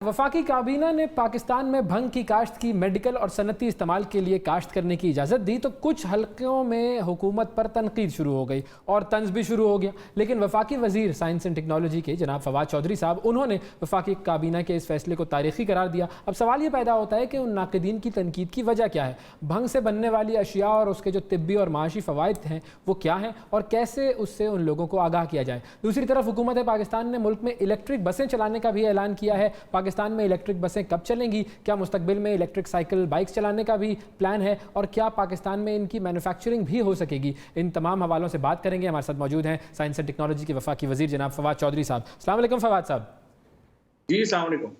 वफाकी काबीना ने पाकिस्तान में भंग की काश्त की मेडिकल और सनती इस्तेमाल के लिए काश्त करने की इजाज़त दी तो कुछ हलकों में हुकूमत पर तनकीद शुरू हो गई और तंज भी शुरू हो गया। लेकिन वफाकी वजीर साइंस एंड टेक्नोलॉजी के जनाब फवाद चौधरी साहब, उन्होंने वफाकी काबीना के इस फैसले को तारीखी करार दिया। अब सवाल ये पैदा होता है कि उन नाक़दीन की तनकीद की वजह क्या है, भंग से बनने वाली अशिया और उसके जो तिब्बी और माशी फ़वाइद हैं वो क्या हैं और कैसे उससे उन लोगों को आगाह किया जाए। दूसरी तरफ हुकूमत पाकिस्तान ने मुल्क में इलेक्ट्रिक बसें चलाने का भी ऐलान किया है। पाकिस्तान में इलेक्ट्रिक बसें कब चलेंगी, क्या मुस्तकबिल में इलेक्ट्रिक साइकिल बाइक्स चलाने का भी प्लान है और क्या पाकिस्तान में इनकी मैन्युफैक्चरिंग भी हो सकेगी, इन तमाम हवालों से बात करेंगे। हमारे साथ मौजूद हैं साइंस एंड टेक्नोलॉजी के वफाकी वजीर जनाब फवाद चौधरी साहब। अस्सलाम वालेकुम फवाद साहब। जी अस्सलाम वालेकुम।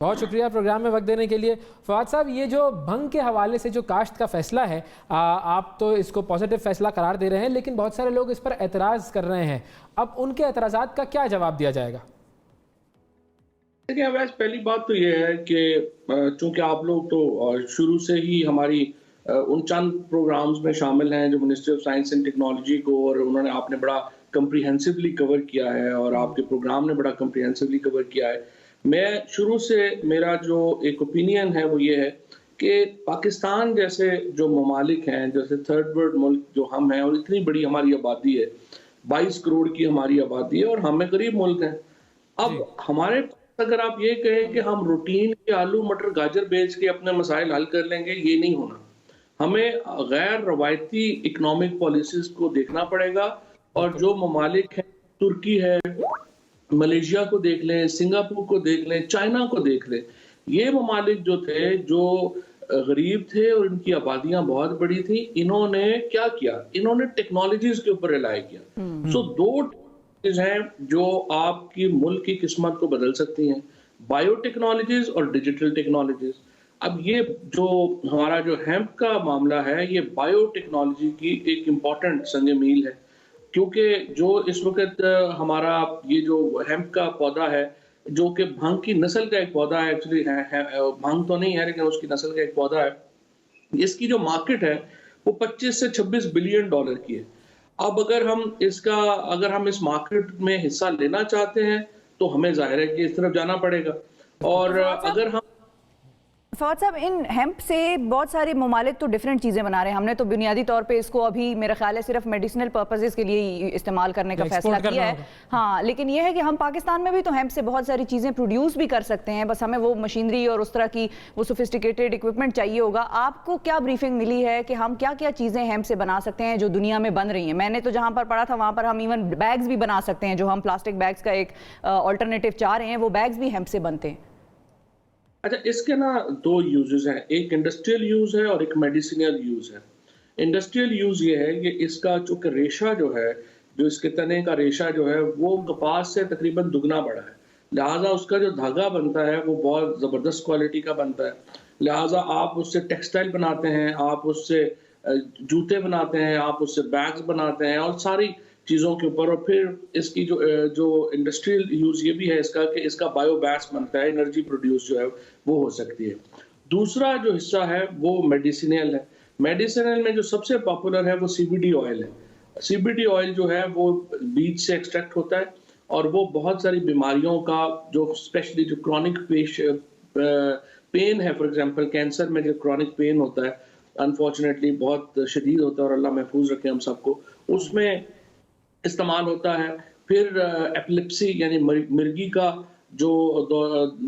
बहुत शुक्रिया प्रोग्राम में वक्त देने के लिए। फवाद साहब, ये जो भंग के हवाले से जो काश्त का फैसला है, आप तो इसको पॉजिटिव फैसला करार दे रहे हैं, लेकिन बहुत सारे लोग इस पर एतराज़ कर रहे हैं। अब उनके एतराज़ात का क्या जवाब दिया जाएगा? देखिए वैसे पहली बात तो ये है कि चूंकि आप लोग तो शुरू से ही हमारी उन चंद प्रोग्राम्स में शामिल हैं जो ministry of science and technology को, और उन्होंने आपने बड़ा कंप्रीहेंसिवली कवर किया है और आपके प्रोग्राम ने बड़ा कंप्रीहेंसिवली कवर किया है। मैं शुरू से मेरा जो एक ओपिनियन है वो ये है कि पाकिस्तान जैसे जो ममालिक हैं, जैसे थर्ड वर्ल्ड मुल्क जो हम हैं, और इतनी बड़ी हमारी आबादी है, 22 करोड़ की हमारी आबादी है और हमें गरीब मुल्क हैं। अब हमारे अगर आप ये कहें कि हम रूटीन के आलू मटर गाजर बेच के अपने मसाइल हल कर लेंगे, ये नहीं होना। हमें गैर रवायती इकोनॉमिक पॉलिसीज को देखना पड़ेगा और जो ममालिक हैं, तुर्की है, मलेशिया को देख लें, सिंगापुर को देख लें, चाइना को देख लें, ये ममालिक जो थे जो गरीब थे और इनकी आबादियां बहुत बड़ी थी, इन्होंने क्या किया, इन्होंने टेक्नोलॉजीज के ऊपर रिलाय किया। सो दो हैं जो आपकी मुल्क की किस्मत को बदल सकती हैं, बायोटेक्नोलॉजीज और डिजिटल टेक्नोलॉजीज। अब ये जो हमारा जो हेम्प का मामला है, ये बायोटेक्नोलॉजी की एक इम्पॉर्टेंट संग मील है, क्योंकि जो इस वक्त हमारा ये जो हेम्प का पौधा है, जो कि भांग की नस्ल का एक पौधा है, एक्चुअली भांग तो नहीं है लेकिन उसकी नस्ल का एक पौधा है, इसकी जो मार्केट है वो 25 से 26 बिलियन डॉलर की है। अब अगर हम इस मार्केट में हिस्सा लेना चाहते हैं तो हमें जाहिर है कि इस तरफ जाना पड़ेगा। और अगर हम फवाद साहब, इन हेम्प से बहुत सारे ममालिक तो डिफरेंट चीज़ें बना रहे हैं। हमने तो बुनियादी तौर पे इसको अभी मेरा ख्याल है सिर्फ मेडिसिनल पर्पसेस के लिए इस्तेमाल करने का फैसला किया है। हाँ, लेकिन यह है कि हम पाकिस्तान में भी तो हेम्प से बहुत सारी चीज़ें प्रोड्यूस भी कर सकते हैं, बस हमें वो मशीनरी और उस तरह की वो सोफिस्टिकेटेड इक्विपमेंट चाहिए होगा। आपको क्या ब्रीफिंग मिली है कि हम क्या क्या चीज़ें हेम्प से बना सकते हैं जो दुनिया में बन रही हैं? मैंने तो जहाँ पर पढ़ा था वहाँ पर हम इवन बैग्स भी बना सकते हैं, जो हम प्लास्टिक बैग्स का एक ऑल्टरनेटिव चाह रहे हैं, वो बैग्स भी हेम्प से बनते हैं। अच्छा, इसके ना दो यूजेस हैं, एक इंडस्ट्रियल यूज है और एक मेडिसिनल यूज है। इंडस्ट्रियल यूज ये है कि इसका चूंकि रेशा जो है, जो इसके तने का रेशा जो है वो कपास से तकरीबन दुगना बड़ा है, लिहाजा उसका जो धागा बनता है वो बहुत ज़बरदस्त क्वालिटी का बनता है। लिहाजा आप उससे टेक्सटाइल बनाते हैं, आप उससे जूते बनाते हैं, आप उससे बैग्स बनाते हैं और सारी चीज़ों के ऊपर। और फिर इसकी जो इंडस्ट्रियल यूज़ ये भी है इसका कि इसका बायोगैस बनता है, एनर्जी प्रोड्यूस जो है वो हो सकती है। दूसरा जो हिस्सा है वो मेडिसिनल है। मेडिसिनल में जो सबसे पॉपुलर है वो सीबीडी ऑयल है। सीबीडी ऑयल जो है वो बीज से एक्सट्रैक्ट होता है और वो बहुत सारी बीमारियों का, जो स्पेशली जो क्रॉनिक पेन है, फॉर एग्जांपल कैंसर में जो क्रॉनिक पेन होता है, अनफॉर्चुनेटली बहुत शदीद होता है और अल्लाह महफूज रखे हम सबको, उसमें इस्तेमाल होता है। फिर एपिलेप्सी यानी मिर्गी का जो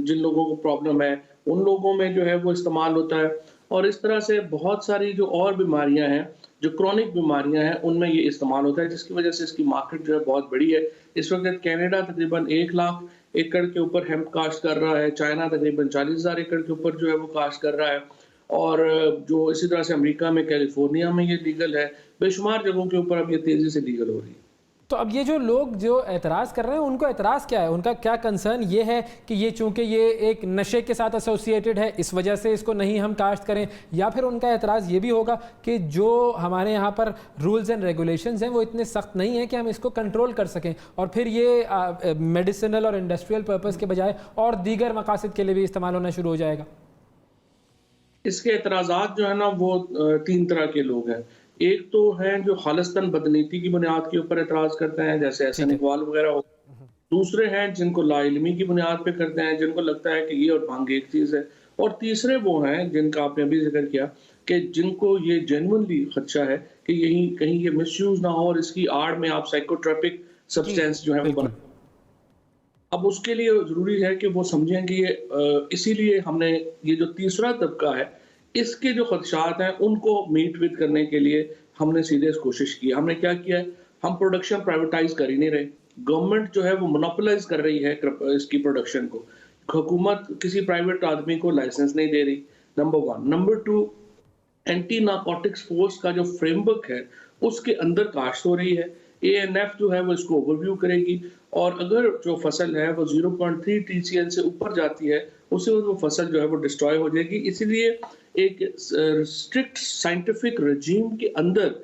जिन लोगों को प्रॉब्लम है उन लोगों में जो है वो इस्तेमाल होता है। और इस तरह से बहुत सारी जो और बीमारियां हैं, जो क्रॉनिक बीमारियां हैं, उनमें ये इस्तेमाल होता है, जिसकी वजह से इसकी मार्केट जो है बहुत बड़ी है। इस वक्त कनाडा तकरीबन 1 लाख एकड़ के ऊपर हेम्प काश्त कर रहा है, चाइना तकरीबन 40,000 एकड़ के ऊपर जो है वो काश्त कर रहा है, और जो इसी तरह से अमेरिका में, कैलिफोर्निया में ये लीगल है, बेशुमार जगहों के ऊपर अब ये तेज़ी से लीगल हो रही है। तो अब ये जो लोग जो एतराज़ कर रहे हैं, उनको एतराज़ क्या है? उनका क्या कंसर्न ये है कि ये चूँकि ये एक नशे के साथ एसोसिएटेड है, इस वजह से इसको नहीं हम काश्त करें, या फिर उनका एतराज़ ये भी होगा कि जो हमारे यहाँ पर रूल्स एंड रेगुलेशंस हैं वो इतने सख्त नहीं हैं कि हम इसको कंट्रोल कर सकें, और फिर ये मेडिसिनल और इंडस्ट्रियल पर्पज़ के बजाय और दीगर मकासद के लिए भी इस्तेमाल होना शुरू हो जाएगा? इसके एतराज़ात जो है ना वो 3 तरह के लोग हैं। एक तो हैं जो खालिस्तन बदनीति की बुनियाद के ऊपर एतराज़ करते हैं, जैसे एहसन इकबाल वगैरह हो, दूसरे हैं जिनको लाइल्मी की बुनियाद पे करते हैं, जिनको लगता है कि ये और भांग एक चीज़ है, और तीसरे वो हैं जिनका आपने अभी ज़िक्र किया कि जिनको ये जेन्युइनली खदशा है कि यही कहीं ये मिसयूज़ ना हो और इसकी आड़ में आप साइकोट्रोपिक सब्सटेंस जो है वो बिल्कुल। अब उसके लिए ज़रूरी है कि वो समझें कि ये इसीलिए हमने ये जो तीसरा तबका है, इसके जो खदशात हैं उनको मीट विद करने के लिए हमने सीरियस कोशिश की। हमने क्या किया है, हम प्रोडक्शन प्राइवेटाइज़ कर ही नहीं रहे। गवर्नमेंट जो है वो मोनोपोलाइज़ कर रही है इसकी प्रोडक्शन को। हुकूमत किसी प्राइवेट आदमी को लाइसेंस नहीं दे रही, number 1। Number 2, anti narcotics force का जो फ्रेमवर्क है उसके अंदर काश्त हो रही है। एएनएफ जो है वो इसको ओवरव्यू करेगी, और अगर जो फसल है वो 0.3 टीसीएल से ऊपर जाती है, उससे वो फसल जो है वो डिस्ट्रॉय हो जाएगी। इसीलिए एक स्ट्रिक्ट साइंटिफिक रजीम के अंदर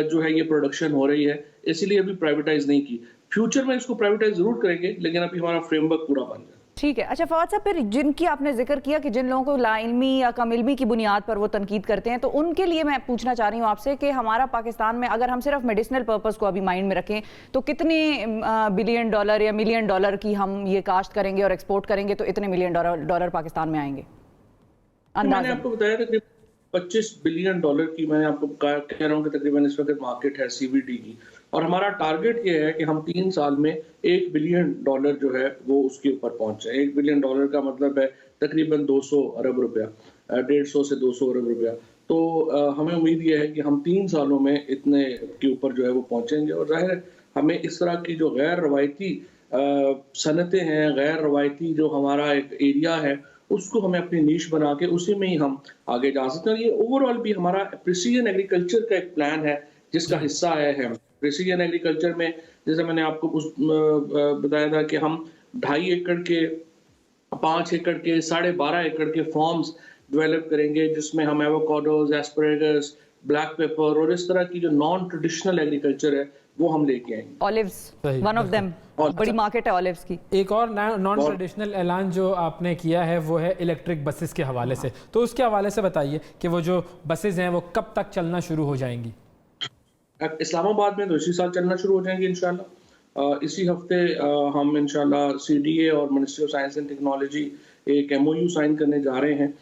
जो है ये प्रोडक्शन हो रही है, इसीलिए अभी प्राइवेटाइज नहीं की। फ्यूचर में इसको प्राइवेटाइज जरूर करेंगे, लेकिन अभी हमारा फ्रेमवर्क पूरा बन जाए। ठीक है। अच्छा फवाद साहब, फिर जिनकी आपने जिक्र किया कि जिन लोगों को लाइल्मी या कम इल्मी की बुनियाद पर वो तनकीद करते हैं, तो उनके लिए मैं पूछना चाह रही हूँ आपसे कि हमारा पाकिस्तान में अगर हम सिर्फ मेडिसिनल पर्पस को अभी माइंड में रखें तो कितने बिलियन डॉलर या मिलियन डॉलर की हम ये काश्त करेंगे और एक्सपोर्ट करेंगे तो इतने मिलियन डॉलर पाकिस्तान में आएंगे? मैंने आपको बताया तकरीबन 25 बिलियन डॉलर की, मैंने आपको कह रहा हूँ कि तकरीबन इस वक्त मार्केट है सीवीडी की, और हमारा टारगेट ये है कि हम 3 साल में 1 बिलियन डॉलर जो है वो उसके ऊपर पहुंच जाए। 1 बिलियन डॉलर का मतलब है तकरीबन 200 अरब रुपया, 150 से 200 अरब रुपया। तो हमें उम्मीद ये है कि हम 3 सालों में इतने के ऊपर जो है वो पहुंचेंगे, और जाहिर है हमें इस तरह की जो गैर रवायती सनतें हैं, गैर रवायती जो हमारा एक एरिया है, उसको हमें अपनी नीश बना के उसी में ही हम आगे जा सकते हैं। ये ओवरऑल भी हमारा प्रिसीजन एग्रीकल्चर का एक प्लान है जिसका हिस्सा है हम। प्रिसीजन एग्रीकल्चर में जैसे मैंने आपको बताया था कि हम 2.5 एकड़ के, 5 एकड़ के, 12.5 एकड़ के फॉर्म्स डेवलप करेंगे, जिसमें हम एवोकाडोज, एस्परेगस, ब्लैक पेपर और इस तरह की जो नॉन ट्रेडिशनल एग्रीकल्चर है वो हम लेके आएंगे। ऑलिव्स वन ऑफ देम, बड़ी मार्केट है ऑलिव्स की। एक और नॉन ट्रेडिशनल ऐलान जो आपने किया है वो है इलेक्ट्रिक बसेस के हवाले से, तो उसके हवाले से बताइए कि वो जो बसेस हैं वो कब तक चलना शुरू हो जाएंगी? इस्लामाबाद में तो इसी साल चलना शुरू हो जाएंगे इंशाल्लाह। इसी हफ्ते हम इंशाल्लाह सीडीए और ministry of science and technology एक एमओयू साइन करने जा रहे हैं,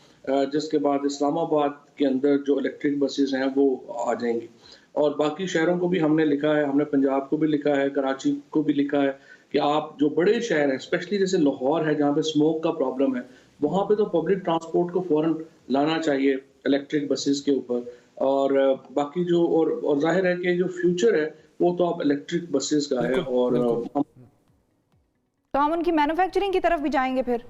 जिसके बाद इस्लामाबाद के अंदर जो इलेक्ट्रिक बसेस हैं वो आ जाएंगी। और बाकी शहरों को भी हमने लिखा है, हमने पंजाब को भी लिखा है, कराची को भी लिखा है कि आप जो बड़े शहर हैं, स्पेशली जैसे लाहौर है जहाँ पे स्मोक का प्रॉब्लम है, वहाँ पे तो पब्लिक ट्रांसपोर्ट को फौरन लाना चाहिए इलेक्ट्रिक बसेस के ऊपर। और बाकी जो और जाहिर है कि जो फ्यूचर है वो तो आप इलेक्ट्रिक बसेस का है, और तो हम उनकी मैन्युफैक्चरिंग की तरफ भी जाएंगे फिर?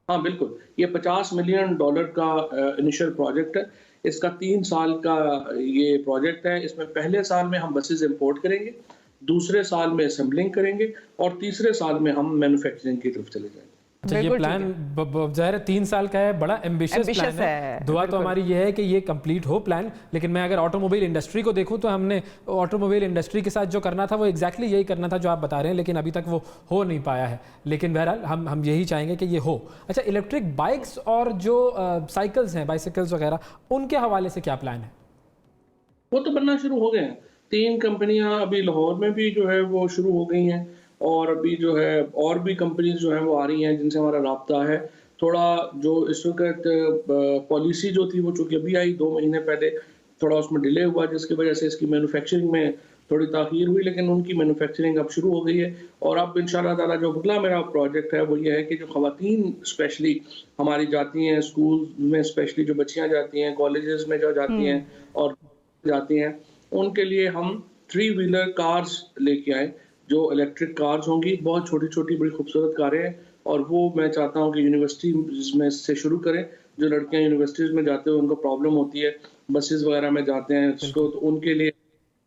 हाँ बिल्कुल, ये $50 मिलियन का इनिशियल प्रोजेक्ट है। इसका 3 साल का ये प्रोजेक्ट है। इसमें पहले साल में हम बसेस इंपोर्ट करेंगे, दूसरे साल में असेंबलिंग करेंगे, और तीसरे साल में हम मैन्युफैक्चरिंग की तरफ चले जाएंगे। अच्छा, ये प्लान ज़ाहिर है 3 साल का है, बड़ा एम्बिशियस प्लान है। दुआ तो हमारी ये है कि ये कंप्लीट हो प्लान। लेकिन मैं अगर ऑटोमोबाइल इंडस्ट्री को देखूं तो हमने ऑटोमोबाइल इंडस्ट्री के साथ जो करना था वो एग्जैक्टली यही करना था जो आप बता रहे हैं, लेकिन अभी तक वो हो नहीं पाया है। लेकिन बहरहाल हम यही चाहेंगे कि ये हो। अच्छा, इलेक्ट्रिक बाइक्स और जो साइकिल्स हैं, बाइसिकल्स वगैरह, उनके हवाले से क्या प्लान है? वो तो बनना शुरू हो गए हैं। 3 कंपनियां अभी लाहौर में भी जो है वो शुरू हो गई हैं, और अभी जो है और भी कंपनीज जो हैं वो आ रही हैं जिनसे हमारा राब्ता है। थोड़ा जो इस वक्त पॉलिसी जो थी वो चूँकि अभी आई 2 महीने पहले, थोड़ा उसमें डिले हुआ, जिसकी वजह से इसकी मैन्युफैक्चरिंग में थोड़ी ताख़ीर हुई, लेकिन उनकी मैन्युफैक्चरिंग अब शुरू हो गई है। और अब इंशाल्लाह ताला जो अगला मेरा प्रोजेक्ट है वो ये है कि जो ख़वातीन स्पेशली हमारी जाती हैं स्कूल में, स्पेशली जो बच्चियाँ जाती हैं कॉलेजेस में जो जाती हैं और जाती हैं, उनके लिए हम 3 व्हीलर कार्स लेके आए जो इलेक्ट्रिक कार्स होंगी। बहुत छोटी छोटी बड़ी खूबसूरत कारें हैं, और वो मैं चाहता हूँ कि यूनिवर्सिटी में से शुरू करें। जो लड़कियाँ यूनिवर्सिटीज़ में जाते हैं उनको प्रॉब्लम होती है, बसेस वगैरह में जाते हैं, तो उनके लिए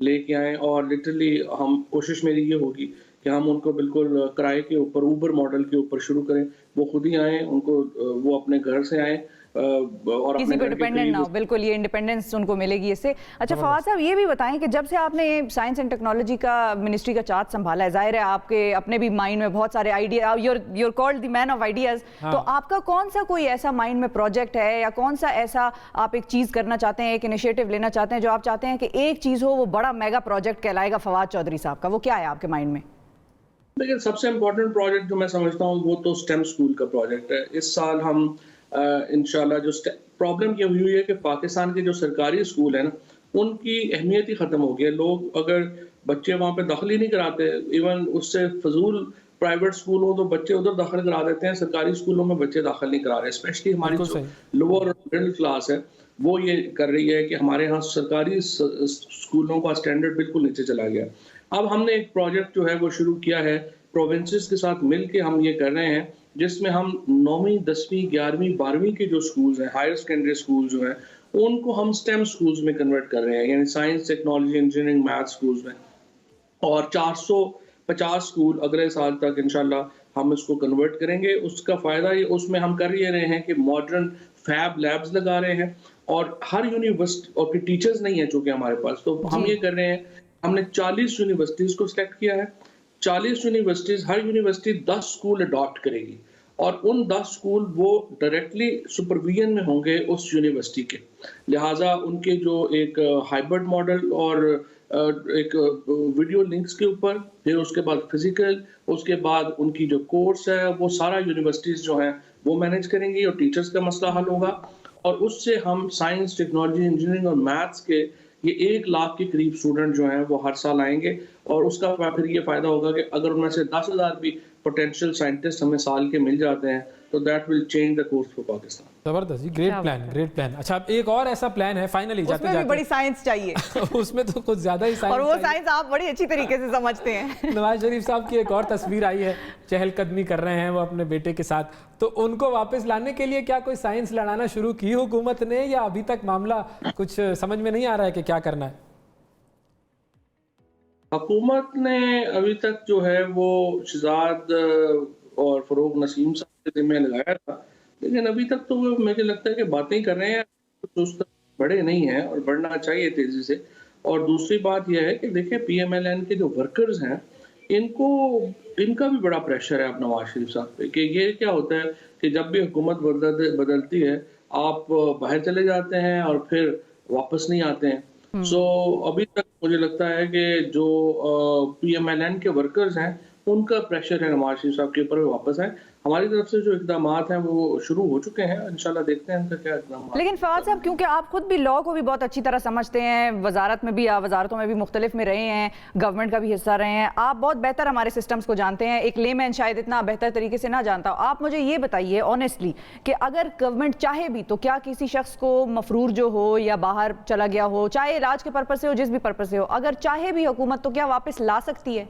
लेके आएँ। और लिटरली हम कोशिश मेरी ये होगी कि हम उनको बिल्कुल किराए के ऊपर, ऊबर मॉडल के ऊपर शुरू करें। वो खुद ही आएँ, उनको वो अपने घर से आएँ और किसी पे डिपेंडेंट ना हो। बिल्कुल, ये इंडिपेंडेंस उनको मिलेगी इससे। अच्छा फवाद साहब, ये भी बताएं कि जब से आपने साइंस एंड टेक्नोलॉजी का मिनिस्ट्री का चार्ज संभाला है, जाहिर है आपके अपने भी माइंड में बहुत सारे idea, you're called the man of ideas, तो आपका कौन सा कोई ऐसा माइंड में प्रोजेक्ट है या कौन सा ऐसा आप एक चीज़ करना चाहते हैं, एक इनिशिएटिव लेना चाहते हैं जो आप चाहते हैं कि एक चीज़ हो वो बड़ा मेगा प्रोजेक्ट कहलाएगा फवाद चौधरी साहब का, वो क्या है आपके माइंड में? देखिए सबसे इम्पोर्टेंट प्रोजेक्ट जो मैं समझता हूँ वो तो स्टेम स्कूल का प्रोजेक्ट है। इस साल हम इंशाल्लाह जो प्रॉब्लम ये हुई है कि पाकिस्तान के जो सरकारी स्कूल है ना, उनकी अहमियत ही ख़त्म हो गई है। लोग अगर बच्चे वहाँ पे दाखिल ही नहीं कराते, इवन उससे फजूल प्राइवेट स्कूल हो तो बच्चे उधर दाखिल करा देते हैं, सरकारी स्कूलों में बच्चे दाखिल नहीं करा रहे। स्पेशली हमारी बिल्कुल जो सही। लोअर और मिडिल क्लास है वो ये कर रही है कि हमारे यहाँ सरकारी स्कूलों का स्टैंडर्ड बिल्कुल नीचे चला गया। अब हमने एक प्रोजेक्ट जो है वो शुरू किया है, प्रोविंसेस के साथ मिलके हम ये कर रहे हैं, जिसमें हम 9वीं 10वीं 11वीं 12वीं के जो स्कूल्स हैं, हायर सेकेंडरी स्कूल जो हैं, उनको हम स्टेम स्कूल्स में कन्वर्ट कर रहे हैं, यानी science technology engineering math schools में। और 450 स्कूल अगले साल तक इंशाल्लाह हम इसको कन्वर्ट करेंगे। उसका फ़ायदा ये उसमें हम कर ये रहे हैं कि मॉडर्न फैब लैब्स लगा रहे हैं, और हर यूनिवर्सिटी और फिर टीचर्स नहीं है चूंकि हमारे पास, तो हम ये कर रहे हैं, हमने 40 यूनिवर्सिटीज़ को सिलेक्ट किया है। 40 यूनिवर्सिटीज़, हर यूनिवर्सिटी 10 स्कूल अडॉप्ट करेगी, और उन 10 स्कूल वो डायरेक्टली सुपरविजन में होंगे उस यूनिवर्सिटी के। लिहाजा उनके जो एक हाइब्रिड मॉडल और एक वीडियो लिंक्स के ऊपर, फिर उसके बाद फिजिकल, उसके बाद उनकी जो कोर्स है वो सारा यूनिवर्सिटीज़ जो हैं वो मैनेज करेंगी, और टीचर्स का मसला हल होगा। और उससे हम साइंस टेक्नोलॉजी इंजीनियरिंग और मैथ्स के ये 1 लाख के करीब स्टूडेंट जो हैं वो हर साल आएंगे, और उसका फिर ये फ़ायदा होगा कि अगर उनमें से 10,000 भी पोटेंशियल साइंटिस्ट हमें साल के मिल जाते हैं तो that will change the course for Pakistan. जबरदस्त जी, ग्रेट प्लान, ग्रेट प्लान। अच्छा, अब एक और ऐसा प्लान है फाइनली जाते उसमें भी बड़ी साइंस चाहिए उसमें तो कुछ ज्यादा ही साइंस, और वो साइंस आप बड़ी अच्छी तरीके से समझते हैं। नवाज शरीफ साहब की एक और तस्वीर आई है, चहलकदमी कर रहे हैं वो अपने बेटे के साथ, तो उनको वापस लाने के लिए क्या कोई साइंस लड़ाना शुरू की हुकूमत ने, या अभी तक मामला कुछ समझ में नहीं आ रहा है कि क्या करना है? हुकूमत ने अभी तक जो है वो शहजाद और फरूक नसीम साहब के जिम्मे लगाया था, लेकिन अभी तक तो वो मुझे लगता है कि बातें ही कर रहे हैं, कुछ उस तरह बड़े नहीं हैं, और बढ़ना चाहिए तेजी से। और दूसरी बात यह है कि देखिए PMLN के जो वर्कर्स हैं, इनका भी बड़ा प्रेशर है अब नवाज शरीफ साहब पे, कि ये क्या होता है कि जब भी हुकूमत बदलती है, आप बाहर चले जाते हैं और फिर वापस नहीं आते हैं। सो अभी तक मुझे लगता है कि जो PMLN के वर्कर्स हैं उनका प्रेशर है नवाज शरीफ साहब के ऊपर वापस आए। हमारी तरफ से जो इकदाम हैं वो शुरू हो चुके हैं, इंशाल्लाह देखते हैं उनका क्या इकदाम। लेकिन फवाद साहब, क्योंकि आप खुद भी लॉ को भी बहुत अच्छी तरह समझते हैं, वजारत में भी, वजारतों में भी मुख्तलिफ में रहे हैं, गवर्नमेंट का भी हिस्सा रहे हैं, आप बहुत बेहतर हमारे सिस्टम्स को जानते हैं, एक लेमैन शायद इतना बेहतर तरीके से ना जानता हो। आप मुझे ये बताइए ऑनेस्टली कि अगर गवर्नमेंट चाहे भी तो क्या किसी शख्स को मफरूर जो हो या बाहर चला गया हो, चाहे इलाज के पर्पज से हो, जिस भी पर्पज से हो, अगर चाहे भी हुकूमत तो क्या वापस ला सकती है?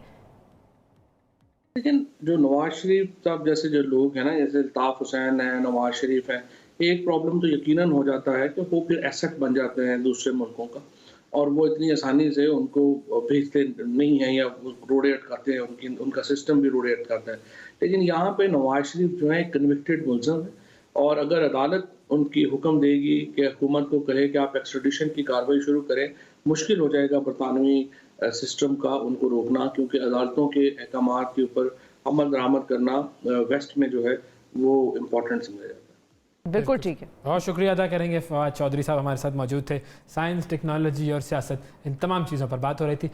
लेकिन जो नवाज शरीफ साहब जैसे जो लोग हैं ना, जैसे अल्ताफ हुसैन है, नवाज शरीफ है, एक प्रॉब्लम तो यकीनन हो जाता है कि वो फिर एसेट बन जाते हैं दूसरे मुल्कों का, और वो इतनी आसानी से उनको भेजते नहीं हैं या रोडेट करते हैं, उनका सिस्टम भी रोडेट करता है। लेकिन यहाँ पे नवाज शरीफ जो है कन्विक्टेड मुलज़म है, और अगर अदालत उनकी हुक्म देगी कि हुकूमत को कहे कि आप एक्स्ट्राडिशन की कार्रवाई शुरू करें, मुश्किल हो जाएगा बरतानवी सिस्टम का उनको रोकना, क्योंकि अदालतों के अहकामात के ऊपर अमल दरामद करना वेस्ट में जो है वो इम्पोर्टेंट समझा जाता है। बिल्कुल ठीक है, बहुत शुक्रिया अदा करेंगे। फवाद चौधरी साहब हमारे साथ मौजूद थे। साइंस, टेक्नोलॉजी और सियासत, इन तमाम चीज़ों पर बात हो रही थी।